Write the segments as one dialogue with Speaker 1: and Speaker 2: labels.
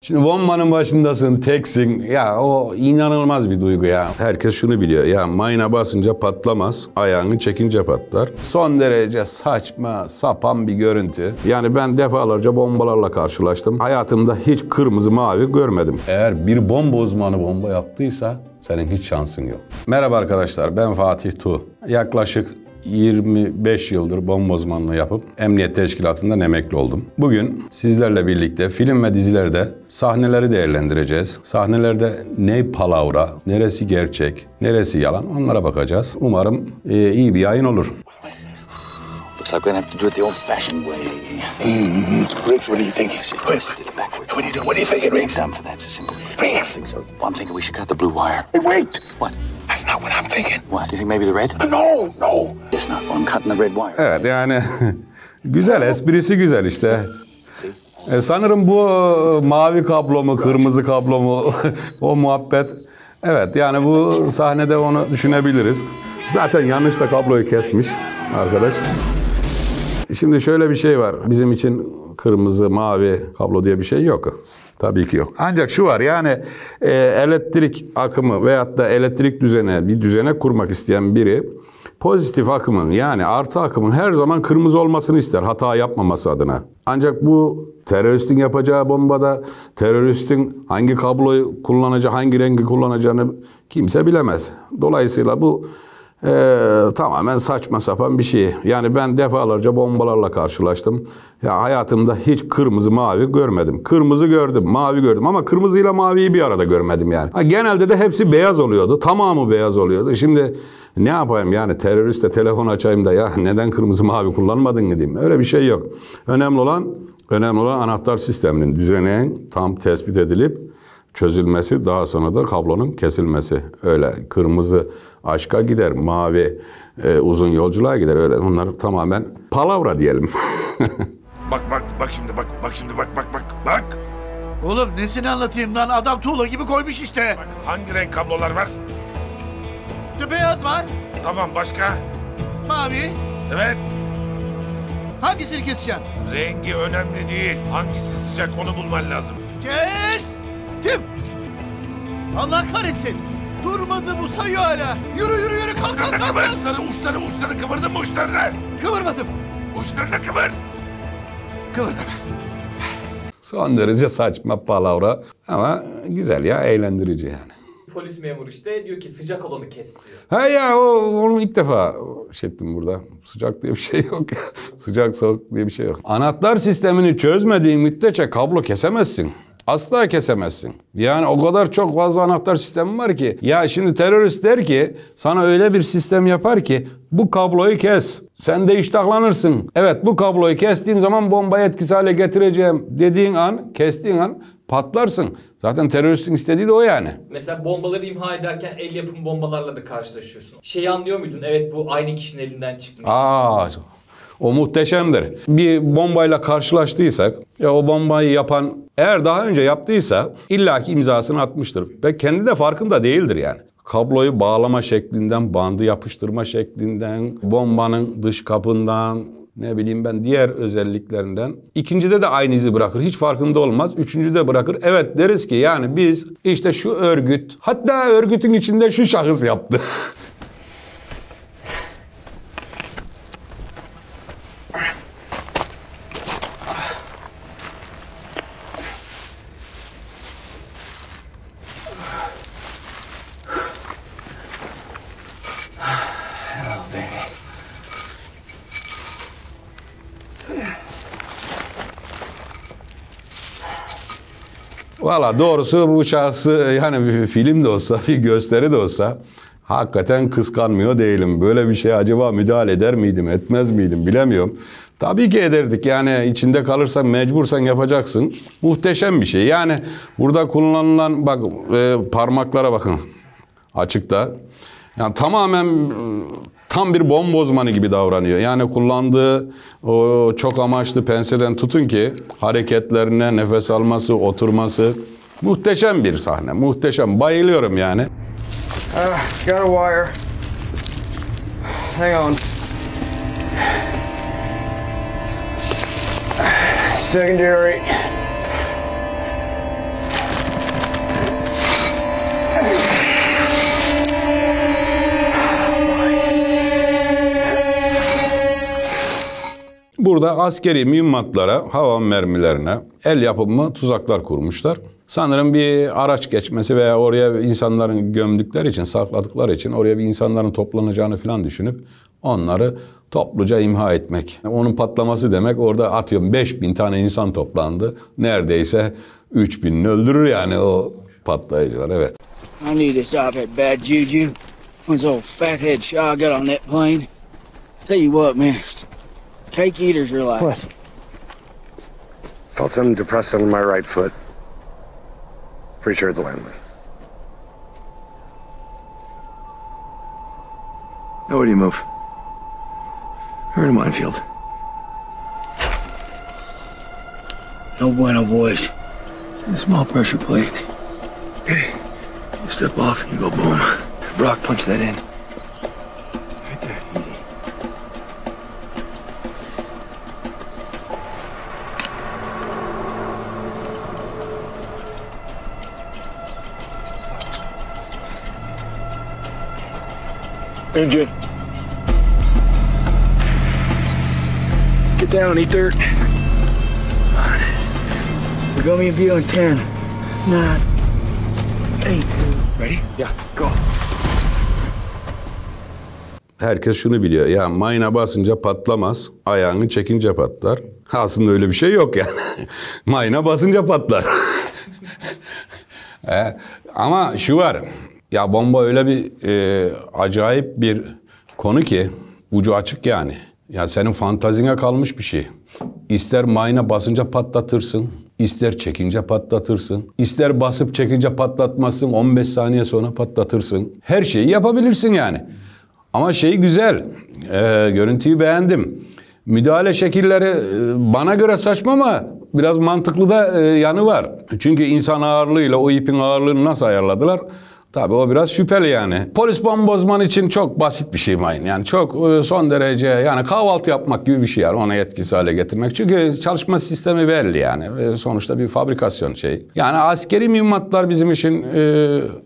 Speaker 1: Şimdi bombanın başındasın, teksin. Ya o inanılmaz bir duygu ya. Herkes şunu biliyor. Ya mayına basınca patlamaz, ayağını çekince patlar. Son derece saçma, sapan bir görüntü. Yani ben defalarca bombalarla karşılaştım. Hayatımda hiç kırmızı mavi görmedim. Eğer bir bomba uzmanı bomba yaptıysa senin hiç şansın yok. Merhaba arkadaşlar, ben Fatih Tuğ. Yaklaşık 25 yıldır bomba uzmanlığı yapıp Emniyet Teşkilatı'ndan emekli oldum. Bugün sizlerle birlikte film ve dizilerde sahneleri değerlendireceğiz. Sahnelerde ne palavra, neresi gerçek, neresi yalan onlara bakacağız. Umarım iyi bir yayın olur.
Speaker 2: Looks like we're gonna have to do it the old-fashioned way.
Speaker 3: Riggs, what do you think?
Speaker 2: Riggs, did it backwards.
Speaker 3: What do you think, Riggs?
Speaker 2: Time for that, so simple.
Speaker 3: Riggs!
Speaker 2: I think so. Well, I'm thinking we should cut the blue wire.
Speaker 3: Hey, wait!
Speaker 2: What?
Speaker 3: That's not what I'm thinking.
Speaker 2: What? Do you think maybe the red?
Speaker 3: No.
Speaker 2: It's not. Well, I'm cutting the red wire.
Speaker 1: Evet yani güzel, esprisi güzel işte. Sanırım bu mavi kablo mu, kırmızı kablo mu o muhabbet. Evet yani bu sahnede onu düşünebiliriz. Zaten yanlışla kabloyu kesmiş arkadaş. Şimdi şöyle bir şey var. Bizim için kırmızı, mavi kablo diye bir şey yok. Tabii ki yok. Ancak şu var yani elektrik akımı veyahut da elektrik bir düzene kurmak isteyen biri pozitif akımın yani artı akımın her zaman kırmızı olmasını ister hata yapmaması adına. Ancak bu teröristin yapacağı bombada teröristin hangi kabloyu kullanacağı, hangi rengi kullanacağını kimse bilemez. Dolayısıyla bu tamamen saçma sapan bir şey. Yani ben defalarca bombalarla karşılaştım. Ya hayatımda hiç kırmızı mavi görmedim. Kırmızı gördüm, mavi gördüm ama kırmızıyla maviyi bir arada görmedim yani. Genelde de hepsi beyaz oluyordu. Tamamı beyaz oluyordu. Şimdi ne yapayım yani teröriste telefon açayım da ya neden kırmızı mavi kullanmadın mı diyeyim. Öyle bir şey yok. Önemli olan anahtar sisteminin düzeneğin tam tespit edilip çözülmesi, daha sonra da kablonun kesilmesi. Öyle kırmızı aşka gider, mavi uzun yolculuğa gider. Öyle onlar tamamen palavra diyelim.
Speaker 3: Bak şimdi bak.
Speaker 4: Oğlum nesini anlatayım lan? Adam tuğla gibi koymuş işte.
Speaker 3: Bak hangi renk kablolar var?
Speaker 4: Beyaz var,
Speaker 3: Tamam başka?
Speaker 4: mavi.
Speaker 3: Evet.
Speaker 4: Hangisini keseceğim?
Speaker 3: Rengi önemli değil. Hangisi sıcak onu bulman lazım.
Speaker 4: Kestim. Allah kahretsin. Durmadı bu sayıyor hala. Yürü kalk.
Speaker 3: Uçları kıvırdın mı uçlarına?
Speaker 4: Kıvırmadım.
Speaker 3: Uçlarına kıvır.
Speaker 4: Kıvırdım.
Speaker 1: Son derece saçma palavra ama güzel ya, eğlendirici yani.
Speaker 5: Polis memuru işte diyor ki sıcak olanı kes diyor.
Speaker 1: Ha ya onu ilk defa ettim burada. Sıcak diye bir şey yok. Sıcak soğuk diye bir şey yok. Anahtar sistemini çözmediğin müddetçe kablo kesemezsin. Asla kesemezsin. Yani o kadar çok fazla anahtar sistemi var ki. Ya şimdi terörist der ki sana öyle bir sistem yapar ki bu kabloyu kes. Sen de iştahlanırsın. Evet bu kabloyu kestiğim zaman bombayı etkisiz hale getireceğim kestiğin an patlarsın. Zaten teröristin istediği de o yani.
Speaker 5: Mesela bombaları imha ederken el yapımı bombalarla da karşılaşıyorsun. Şeyi anlıyor muydun? Evet bu aynı kişinin elinden çıkmış.
Speaker 1: O muhteşemdir. Bir bombayla karşılaştıysak ya o bombayı yapan eğer daha önce yaptıysa illaki imzasını atmıştır. Ve kendi de farkında değildir yani. Kabloyu bağlama şeklinden, bandı yapıştırma şeklinden, bombanın dış kapından, ne bileyim ben diğer özelliklerinden. İkincide de aynı izi bırakır. Hiç farkında olmaz. Üçüncüde bırakır. Evet deriz ki yani biz işte şu örgüt, hatta örgütün içinde şu şahıs yaptı. Valla doğrusu bu şahsı yani bir film de olsa, bir gösteri de olsa hakikaten kıskanmıyor değilim. Böyle bir şeye acaba müdahale eder miydim, etmez miydim bilemiyorum. Tabii ki ederdik yani içinde kalırsan mecbursan yapacaksın. Muhteşem bir şey. Yani burada kullanılan bak parmaklara bakın açıkta. Yani tamamen tam bir bomba uzmanı gibi davranıyor. Yani kullandığı o çok amaçlı penseden tutun ki hareketlerine, nefes alması, oturması muhteşem bir sahne. Muhteşem. Bayılıyorum yani.
Speaker 6: Got a wire. Hang on. Secondary.
Speaker 1: Burada askeri mühimmatlara, hava mermilerine el yapımı tuzaklar kurmuşlar. Sanırım bir araç geçmesi veya oraya insanların gömdükleri için, sakladıkları için oraya bir insanların toplanacağını falan düşünüp onları topluca imha etmek. Onun patlaması demek orada atıyorum 5.000 tane insan toplandı. Neredeyse 3.000'ini öldürür yani o patlayıcılar, evet.
Speaker 7: I knew this op had bad juju. Once old fathead Shaw got on that plane. Tell you what, man. Cake eaters are like... What?
Speaker 8: Felt something depressed under my right foot. Pretty sure it's a landmine.
Speaker 6: Nobody move. We're in a minefield.
Speaker 7: No bueno, boys.
Speaker 6: A small pressure plate. Okay. You step off and you go boom. Brock, punch that in. Right there, easy.
Speaker 7: Engine. Get down, eat dirt. We're going to be in view in 10, 9, 8.
Speaker 6: Ready?
Speaker 7: Yeah, go.
Speaker 1: Herkes şunu biliyor. Ya mayına basınca patlamaz, ayağını çekince patlar. Aslında öyle bir şey yok yani. Mayına basınca patlar. Ama şu var. Ya bomba öyle bir acayip bir konu ki ucu açık yani. Ya senin fantazine kalmış bir şey. İster mayına basınca patlatırsın, ister çekince patlatırsın, ister basıp çekince patlatmazsın, 15 saniye sonra patlatırsın. Her şeyi yapabilirsin yani. Ama şey güzel, görüntüyü beğendim. Müdahale şekilleri bana göre saçma ama biraz mantıklı da yanı var. Çünkü insan ağırlığıyla o ipin ağırlığını nasıl ayarladılar? Tabii o biraz şüpheli yani. Polis bombozman için çok basit bir şey mayın. Yani çok son derece yani kahvaltı yapmak gibi bir şey yani ona etkisiz hale getirmek. Çünkü çalışma sistemi belli yani. Sonuçta bir fabrikasyon şey. Yani askeri mühimmatlar bizim için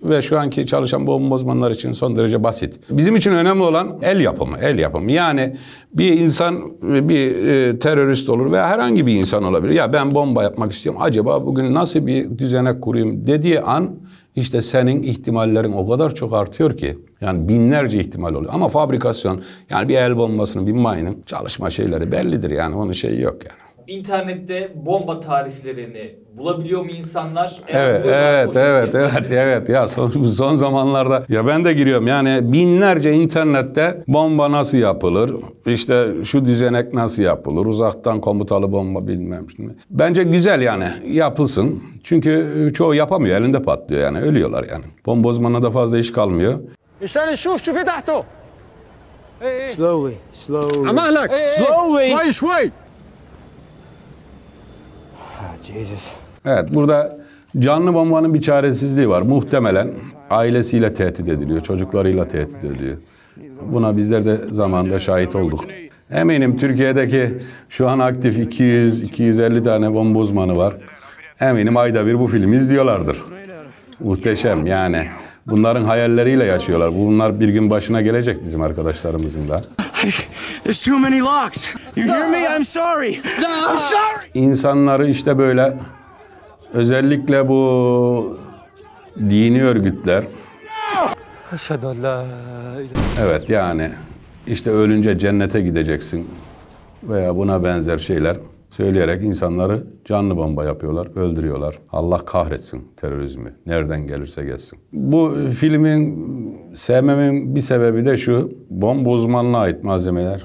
Speaker 1: ve şu anki çalışan bombozmanlar için son derece basit. Bizim için önemli olan el yapımı, el yapımı. Yani bir insan bir terörist olur veya herhangi bir insan olabilir. Ya ben bomba yapmak istiyorum. Acaba bugün nasıl bir düzenek kurayım dediği an İşte senin ihtimallerin o kadar çok artıyor ki yani binlerce ihtimal oluyor. Ama fabrikasyon yani bir el bombasının bir mayının çalışma şeyleri bellidir yani onun şeyi yok yani.
Speaker 5: İnternette bomba tariflerini bulabiliyor mu insanlar?
Speaker 1: Evet. Ya son zamanlarda ya ben de giriyorum yani binlerce internette bomba nasıl yapılır? İşte şu düzenek nasıl yapılır? Uzaktan komutalı bomba bilmem şimdi. Bence güzel yani yapılsın. Çünkü çoğu yapamıyor. Elinde patlıyor yani. Ölüyorlar yani. Bomba uzmanına da fazla iş kalmıyor.
Speaker 9: Slowly. Slowly. Jesus.
Speaker 1: Evet burada canlı bombanın bir çaresizliği var. Muhtemelen ailesiyle tehdit ediliyor. Çocuklarıyla tehdit ediliyor. Buna bizler de zamanında şahit olduk. Eminim Türkiye'deki şu an aktif 200-250 tane bomba uzmanı var. Eminim ayda bir bu filmi izliyorlardır. Muhteşem yani. Bunların hayalleriyle yaşıyorlar. Bunlar bir gün başına gelecek bizim arkadaşlarımızın da.
Speaker 9: There's too many locks. You hear me? I'm sorry. I'm sorry.
Speaker 1: İnsanları işte böyle özellikle bu dini örgütler. Evet yani işte ölünce cennete gideceksin veya buna benzer şeyler söyleyerek insanları canlı bomba yapıyorlar, öldürüyorlar. Allah kahretsin terörizmi. Nereden gelirse gelsin. Bu filmin sevmemin bir sebebi de şu. Bomba uzmanlığına ait malzemeler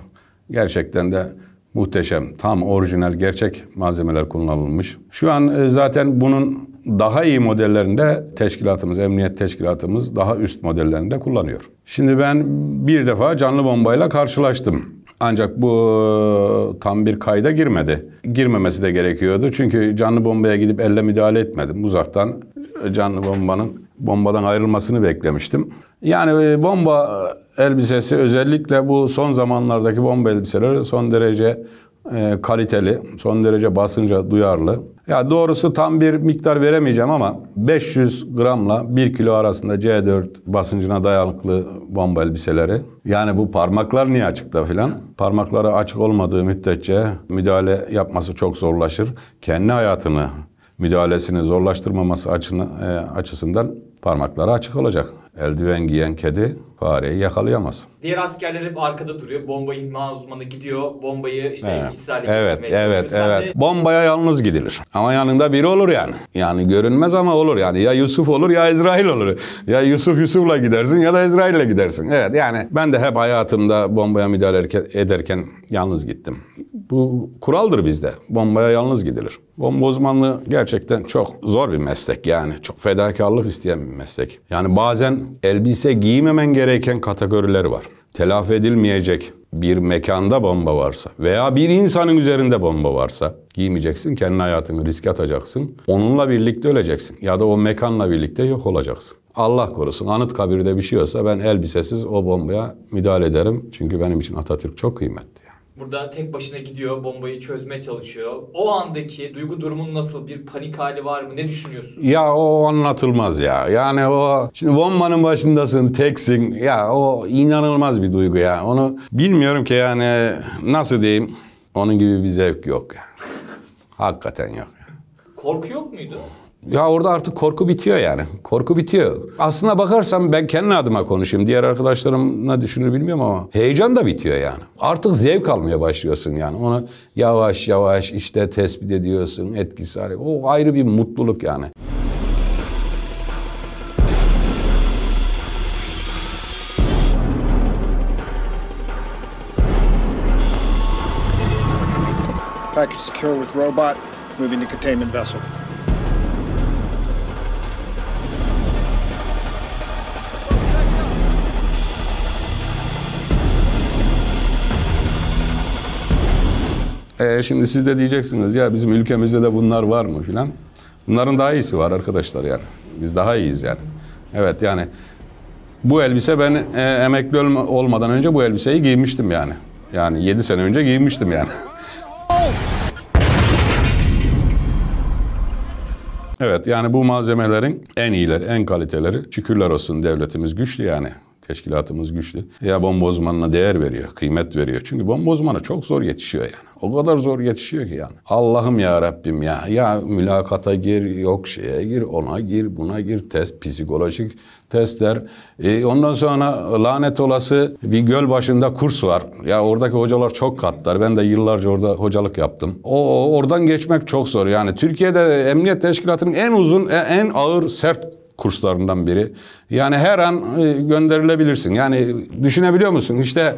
Speaker 1: gerçekten de muhteşem. Tam orijinal, gerçek malzemeler kullanılmış. Şu an zaten bunun daha iyi modellerinde teşkilatımız, emniyet teşkilatımız daha üst modellerinde kullanıyor. Şimdi ben bir defa canlı bombayla karşılaştım. Ancak bu tam bir kayda girmedi. Girmemesi de gerekiyordu. Çünkü canlı bombaya gidip elle müdahale etmedim. Uzaktan canlı bombadan ayrılmasını beklemiştim. Yani bomba elbisesi özellikle bu son zamanlardaki bomba elbiseleri son derece kaliteli, son derece basınca duyarlı. Ya doğrusu tam bir miktar veremeyeceğim ama 500 gramla 1 kilo arasında C4 basıncına dayanıklı bomba elbiseleri. Yani bu parmaklar niye açıkta filan? Parmakları açık olmadığı müddetçe müdahale yapması çok zorlaşır. Kendi hayatını, müdahalesini zorlaştırmaması açısından parmakları açık olacak. Eldiven giyen kedi fareyi yakalayamaz.
Speaker 5: Diğer askerler hep arkada duruyor. Bomba imha uzmanı gidiyor. Bombayı işte etkisiz hale
Speaker 1: Evet,
Speaker 5: getirmeye
Speaker 1: evet,
Speaker 5: çalışıyor. Sen
Speaker 1: evet.
Speaker 5: de
Speaker 1: Bombaya yalnız gidilir. Ama yanında biri olur yani. Yani görünmez ama olur yani. Ya Yusuf olur ya İsrail olur. Ya Yusuf'la gidersin ya da İsrail'le gidersin. Evet yani ben de hep hayatımda bombaya müdahale ederken yalnız gittim. Bu kuraldır bizde. Bombaya yalnız gidilir. Bomba uzmanlığı gerçekten çok zor bir meslek yani. Çok fedakarlık isteyen bir meslek. Yani bazen elbise giymemen gereken kategorileri var. Telafi edilmeyecek bir mekanda bomba varsa veya bir insanın üzerinde bomba varsa giymeyeceksin, kendi hayatını riske atacaksın. Onunla birlikte öleceksin ya da o mekanla birlikte yok olacaksın. Allah korusun Anıtkabir'de bir şey olsa ben elbisesiz o bombaya müdahale ederim. Çünkü benim için Atatürk çok kıymetli.
Speaker 5: burada tek başına gidiyor, bombayı çözmeye çalışıyor. O andaki duygu durumun nasıl? Bir panik hali var mı? Ne düşünüyorsun?
Speaker 1: Ya o anlatılmaz ya. Yani o şimdi bombanın başındasın, teksin. Ya o inanılmaz bir duygu ya. Onu bilmiyorum ki yani nasıl diyeyim. Onun gibi bir zevk yok ya. Hakikaten yok.
Speaker 5: Korku yok muydu?
Speaker 1: Ya orada artık korku bitiyor yani. Korku bitiyor. Aslına bakarsam ben kendi adıma konuşayım. Diğer arkadaşlarım ne düşünür bilmiyorum ama heyecan da bitiyor yani. Artık zevk almaya başlıyorsun yani. Onu yavaş yavaş işte tespit ediyorsun. Etkisi var. O ayrı bir mutluluk yani.
Speaker 10: Package secure with robot. Moving to containment vessel.
Speaker 1: Şimdi siz de diyeceksiniz ya bizim ülkemizde de bunlar var mı filan. Bunların daha iyisi var arkadaşlar yani. Biz daha iyiyiz yani. Evet yani bu elbise ben emekli olmadan önce bu elbiseyi giymiştim yani. Yani 7 sene önce giymiştim yani. Evet yani bu malzemelerin en iyileri, en kaliteleri. Şükürler olsun devletimiz güçlü yani. Teşkilatımız güçlü. Ya bomba uzmanına değer veriyor, kıymet veriyor. Çünkü bomba uzmanı çok zor yetişiyor yani. O kadar zor yetişiyor ki yani. Allah'ım ya Rabbim ya. Ya mülakata gir, yok şeye gir, ona gir, buna gir. Test, psikolojik testler. Ondan sonra lanet olası bir göl başında kurs var. Ya oradaki hocalar çok katlar. Ben de yıllarca orada hocalık yaptım. Oradan geçmek çok zor. Yani Türkiye'de Emniyet Teşkilatı'nın en uzun, en ağır, sert kurslarından biri. Yani her an gönderilebilirsin. Yani düşünebiliyor musun? İşte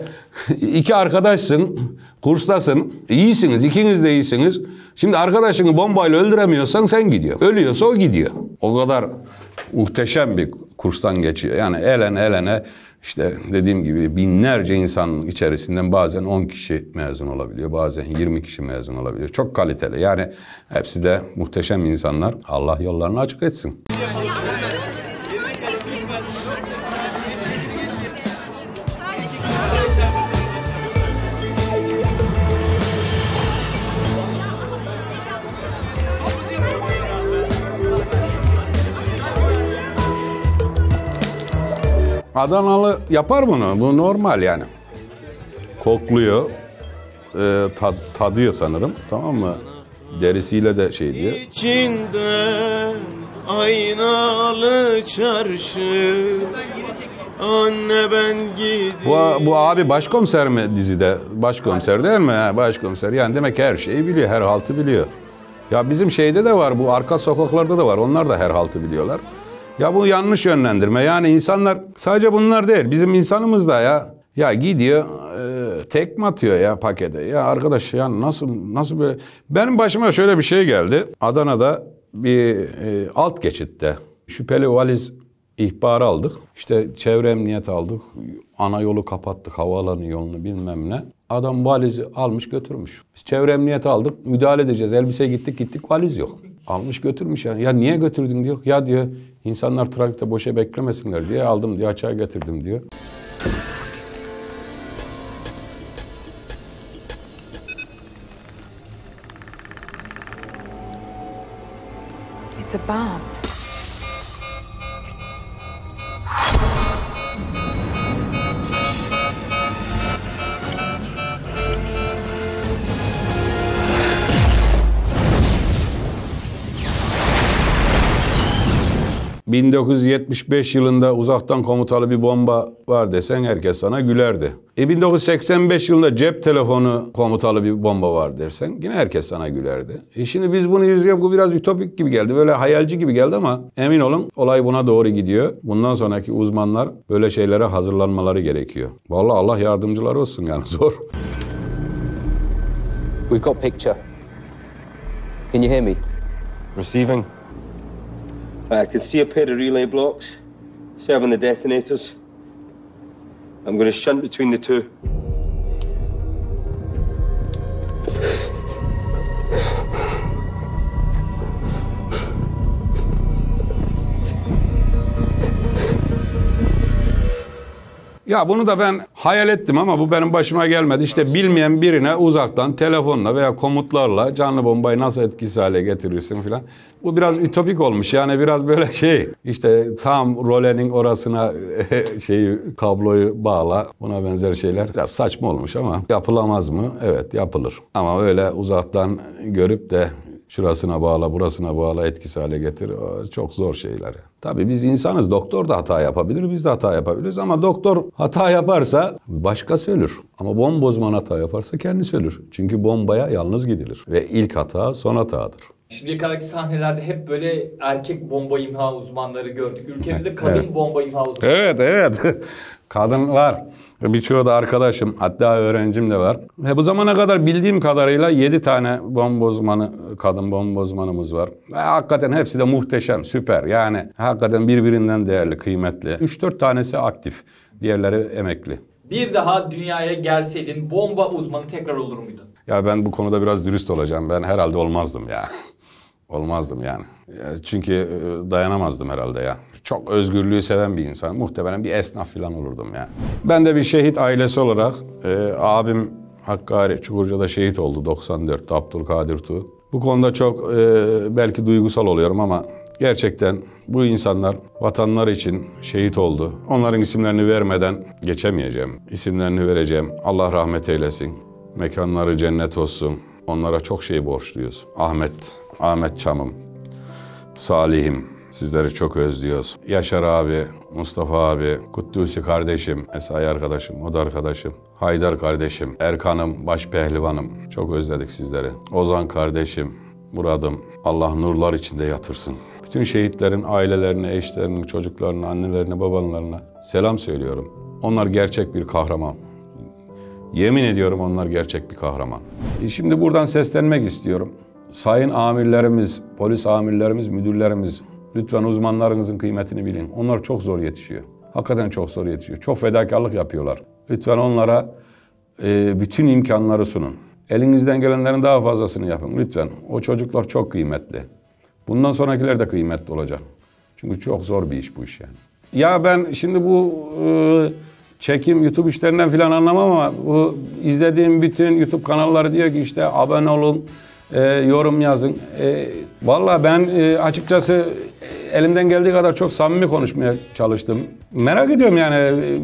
Speaker 1: iki arkadaşsın, kurstasın, iyisiniz, ikiniz de iyisiniz. Şimdi arkadaşını bombayla öldüremiyorsan sen gidiyor. Ölüyorsa o gidiyor. O kadar muhteşem bir kurstan geçiyor. Yani elene işte dediğim gibi binlerce insanın içerisinden bazen 10 kişi mezun olabiliyor. Bazen 20 kişi mezun olabiliyor. Çok kaliteli. Yani hepsi de muhteşem insanlar. Allah yollarını açık etsin. Adanalı yapar bunu. Bu normal yani. Kokluyor. Tadıyor sanırım. Tamam mı? Derisiyle de şey diyor.
Speaker 11: İçinde aynalı çarşı. Anne ben gidiyorum.
Speaker 1: Bu abi başkomiser mi dizide? Başkomiser değil mi? Ha, başkomiser. Yani demek ki her şeyi biliyor. Her haltı biliyor. Ya bizim şeyde de var. Bu arka sokaklarda da var. Onlar da her haltı biliyorlar. Ya bu yanlış yönlendirme. Yani insanlar sadece bunlar değil. Bizim insanımız da ya gidiyor tekme atıyor ya pakete. Ya arkadaş ya nasıl böyle? Benim başıma şöyle bir şey geldi. Adana'da bir alt geçitte şüpheli valiz ihbarı aldık. İşte çevre emniyet aldık. Ana yolu kapattık. Havaalanı yolunu bilmem ne. Adam valizi almış götürmüş. Biz çevre emniyeti aldık. Müdahale edeceğiz. Elbise gittik valiz yok. Almış götürmüş yani. Ya niye götürdün diyor. Ya diyor insanlar trafikte boşa beklemesinler diye aldım diyor. Açığa getirdim diyor.
Speaker 12: It's a bomb.
Speaker 1: ...1975 yılında uzaktan komutalı bir bomba var desen herkes sana gülerdi. 1985 yılında cep telefonu komutalı bir bomba var dersen yine herkes sana gülerdi. Şimdi biz bunu izliyoruz, bu biraz ütopik gibi geldi, böyle hayalci gibi geldi ama emin olun olay buna doğru gidiyor. Bundan sonraki uzmanlar böyle şeylere hazırlanmaları gerekiyor. Vallahi Allah yardımcıları olsun yani zor.
Speaker 13: We've got picture. Can you hear me?
Speaker 11: Receiving. I can see a pair of relay blocks serving the detonators. I'm going to shunt between the two.
Speaker 1: Ya bunu da ben hayal ettim ama bu benim başıma gelmedi. İşte bilmeyen birine uzaktan telefonla veya komutlarla canlı bombayı nasıl etkisiz hale getirirsin filan. Bu biraz ütopik olmuş yani biraz böyle işte tam rolenin orasına kabloyu bağla, buna benzer şeyler biraz saçma olmuş ama yapılamaz mı? Evet yapılır. Ama öyle uzaktan görüp de şurasına bağla, burasına bağla, etkisiz hale getir. Çok zor şeyler. Tabii biz insanız. Doktor da hata yapabilir, biz de hata yapabiliriz. Ama doktor hata yaparsa başkası ölür. Ama bomba uzmanı hata yaparsa kendisi ölür. Çünkü bombaya yalnız gidilir. Ve ilk hata son hatadır.
Speaker 5: Şimdiye kadarki sahnelerde hep böyle erkek bomba imha uzmanları gördük. Ülkemizde kadın bomba imha uzmanları.
Speaker 1: Evet. Kadın var. Birçoğu da arkadaşım, hatta öğrencim de var. Bu zamana kadar bildiğim kadarıyla 7 tane bomba uzmanı, kadın bomba uzmanımız var. Hakikaten hepsi de muhteşem, süper. Yani hakikaten birbirinden değerli, kıymetli. 3-4 tanesi aktif, diğerleri emekli.
Speaker 5: Bir daha dünyaya gelseydin bomba uzmanı tekrar olur muydun?
Speaker 1: Ya ben bu konuda biraz dürüst olacağım. Ben herhalde olmazdım ya. Olmazdım yani. Çünkü dayanamazdım herhalde ya. Çok özgürlüğü seven bir insan. Muhtemelen bir esnaf falan olurdum ya. Ben de bir şehit ailesi olarak abim Hakkari Çukurca'da şehit oldu 94'te Abdülkadir Tuğ. Bu konuda çok belki duygusal oluyorum ama gerçekten bu insanlar vatanları için şehit oldu. Onların isimlerini vermeden geçemeyeceğim. İsimlerini vereceğim. Allah rahmet eylesin. Mekanları cennet olsun. Onlara çok şey borçluyuz. Ahmet Çam'ım, Salih'im, sizleri çok özlüyoruz. Yaşar abi, Mustafa abi, Kutlusi kardeşim, Esai arkadaşım, o da arkadaşım. Haydar kardeşim, Erkan'ım, Başpehlivan'ım, çok özledik sizleri. Ozan kardeşim, Murad'ım, Allah nurlar içinde yatırsın. Bütün şehitlerin ailelerine, eşlerinin, çocuklarına, annelerine, babalarına selam söylüyorum. Onlar gerçek bir kahraman. Yemin ediyorum onlar gerçek bir kahraman. Şimdi buradan seslenmek istiyorum. Sayın amirlerimiz, polis amirlerimiz, müdürlerimiz, lütfen uzmanlarınızın kıymetini bilin. Onlar çok zor yetişiyor. Hakikaten çok zor yetişiyor. Çok fedakarlık yapıyorlar. Lütfen onlara bütün imkanları sunun. Elinizden gelenlerin daha fazlasını yapın lütfen. O çocuklar çok kıymetli. Bundan sonrakiler de kıymetli olacak. Çünkü çok zor bir iş bu iş yani. Ya ben şimdi bu çekim YouTube işlerinden falan anlamam ama bu izlediğim bütün YouTube kanalları diyor ki işte abone olun, yorum yazın. Vallahi ben açıkçası elimden geldiği kadar çok samimi konuşmaya çalıştım. Merak ediyorum yani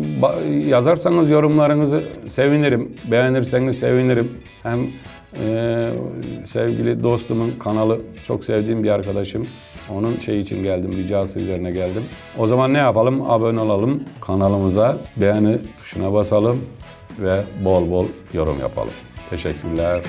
Speaker 1: yazarsanız yorumlarınızı sevinirim. Beğenirseniz sevinirim. Hem sevgili dostumun kanalı çok sevdiğim bir arkadaşım. Onun için geldim, ricası üzerine geldim. O zaman ne yapalım? Abone olalım kanalımıza, beğeni tuşuna basalım ve bol bol yorum yapalım. Teşekkürler.